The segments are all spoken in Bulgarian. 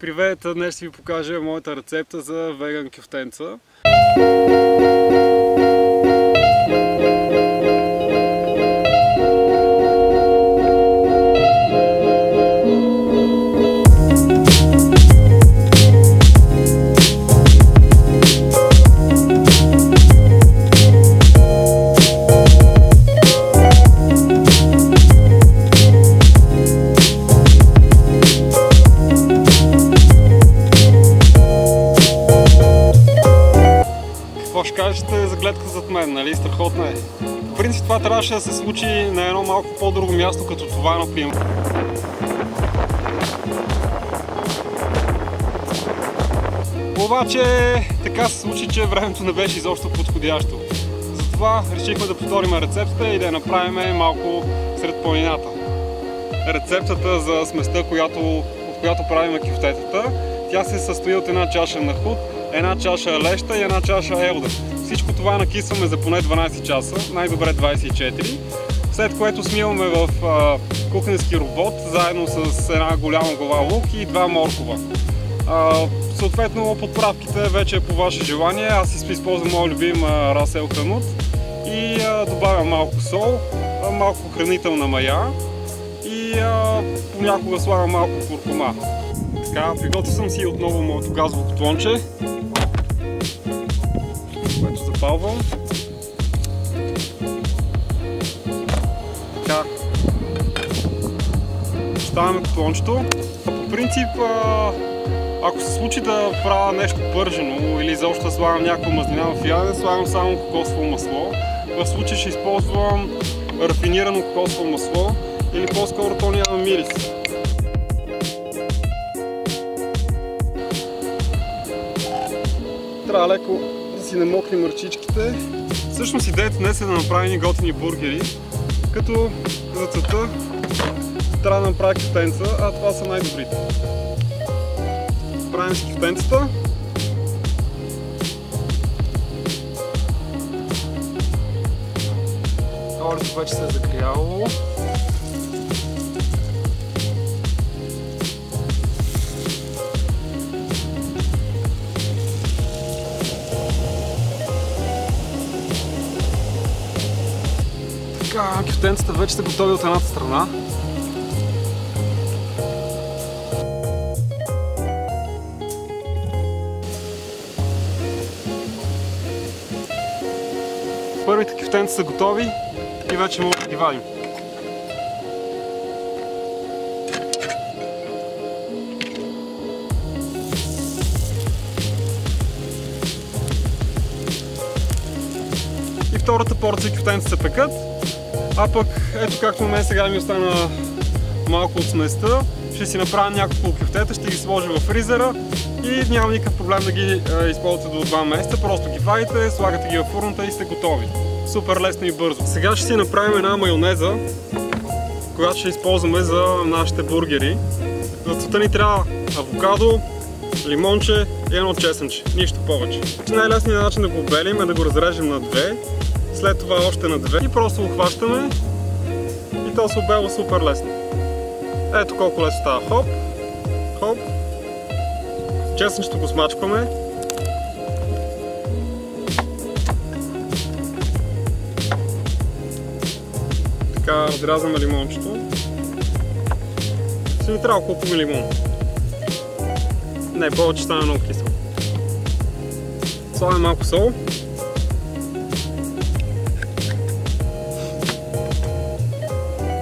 Привет! Днес ще ви покажа моята рецепта за веган кюфтенца. Ще кажете за гледка зад мен, нали? Страхотна е. В принцип това трябваше да се случи на едно малко по-друго място, като това, например. Обаче така се случи, че времето не беше изобщо подходящо. Затова решихме да повторим рецептата и да я направим малко сред планината. Рецептата за сместа, от която правим кюфтетата, тя се състои от една чаша нахут, една чаша леща и една чаша елда. Всичко това накисваме за поне 12 часа, най-добре 24, след което смиваме в кухненски робот, заедно с една голяма глава лук и 2 моркова. Съответно подправките вече е по ваше желание, аз използвам моят любим Расел Ханут и добавям малко сол, малко хранителна мая и понякога слагам малко куркума. Така, приготвил съм си отново моето газово котлонче, което запалвам. Така, поставяме котлончето. По принцип, ако се случи да правя нещо пържено или изобщо да слагам някаква мазнина в ядене, слагам само кокосово масло. В случай ще използвам рафинирано кокосово масло или по-скоро то няма мирис. Трябва леко да си намокнем ръчичките. Всъщност идеята днес е да направим готини бургери, като за целта трябва да направя кюфтенца, а това са най-добрите. Правим си кюфтенцата. Олето вече се е загряло. Така, кюфтенцата вече са готови от едната страна. Първите кюфтенца са готови и вече можем да ги вадим. И втората порция кюфтенца се пекат. А пък, ето както на мен сега ми остана малко от сместа, ще си направя няколко кюфтета, ще ги сложа в фризера и няма никакъв проблем да ги използвате до 2 месеца. Просто ги вадите, слагате ги в фурната и сте готови. Супер лесно и бързо. Сега ще си направим една майонеза, която ще използваме за нашите бургери. За целта ни трябва авокадо, лимонче и едно чесънче. Нищо повече. Най-лесният начин да го обелим е да го разрежем на 2. След това още на 2 и просто го хващаме и то се обелва супер лесно. Ето колко лесно става. Хоп, хоп. Чесънчето го смачкваме. Така разрязваме лимончето. Ще ни трябва около половин лимон. Не, повече стане много кисело. Слагаме малко сол.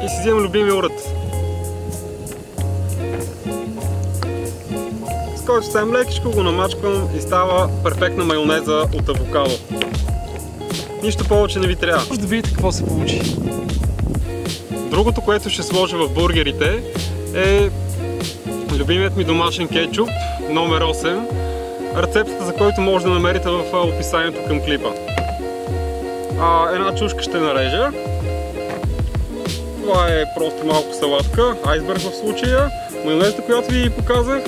И си вземем любимия уред, с който съвсем лекичко го намачквам и става перфектна майонеза от авокадо. Нищо повече не ви трябва. Може да видите какво се получи. Другото, което ще сложа в бургерите е любимият ми домашен кетчуп номер 8, рецептата за който може да намерите в описанието към клипа. Една чушка ще нарежа. Това е просто малко салатка, айсберг в случая, майонезата, която ви показах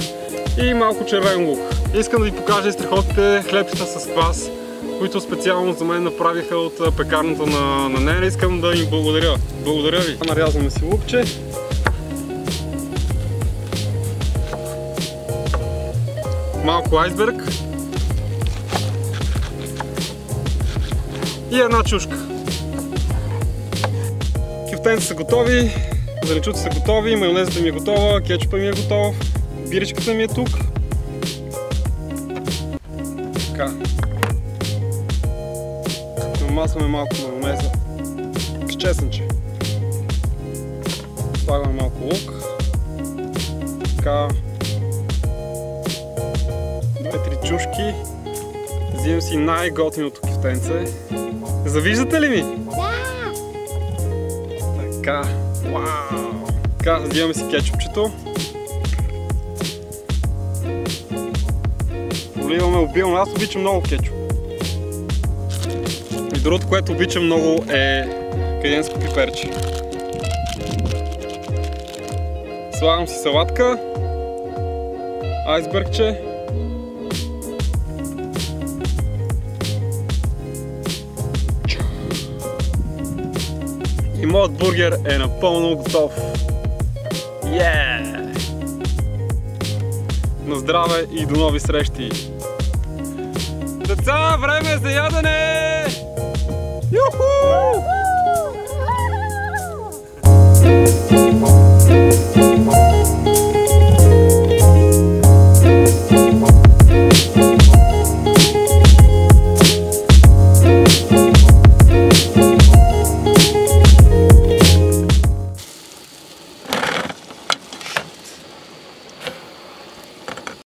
и малко червен лук. Искам да ви покажа страхотните хлебчета с квас, които специално за мен направиха от пекарната на Нене. Искам да им благодаря. Благодаря ви. Нарязваме си лукче. малко айсберг и една чушка. Кюфтенците са готови, зеленчуците са готови, майонезата ми е готова, кетчупа ми е готов, биричката ми е тук. Така. Намасваме малко майонеза с чесънче. Слагаме малко лук. Така. 2-3 чушки. Взимам си най-готиното кюфтенце. Завиждате ли ми? Да! Така. Вау! Така, взимаме си кетчупчето. Поливаме обилно. Аз обичам много кетчуп. И другото, което обичам много е кайенско пиперче. Слагам си салатка, айсбергче. И моят бургер е напълно готов. Yeah! На здраве и до нови срещи! Деца, време е за ядене! Юху!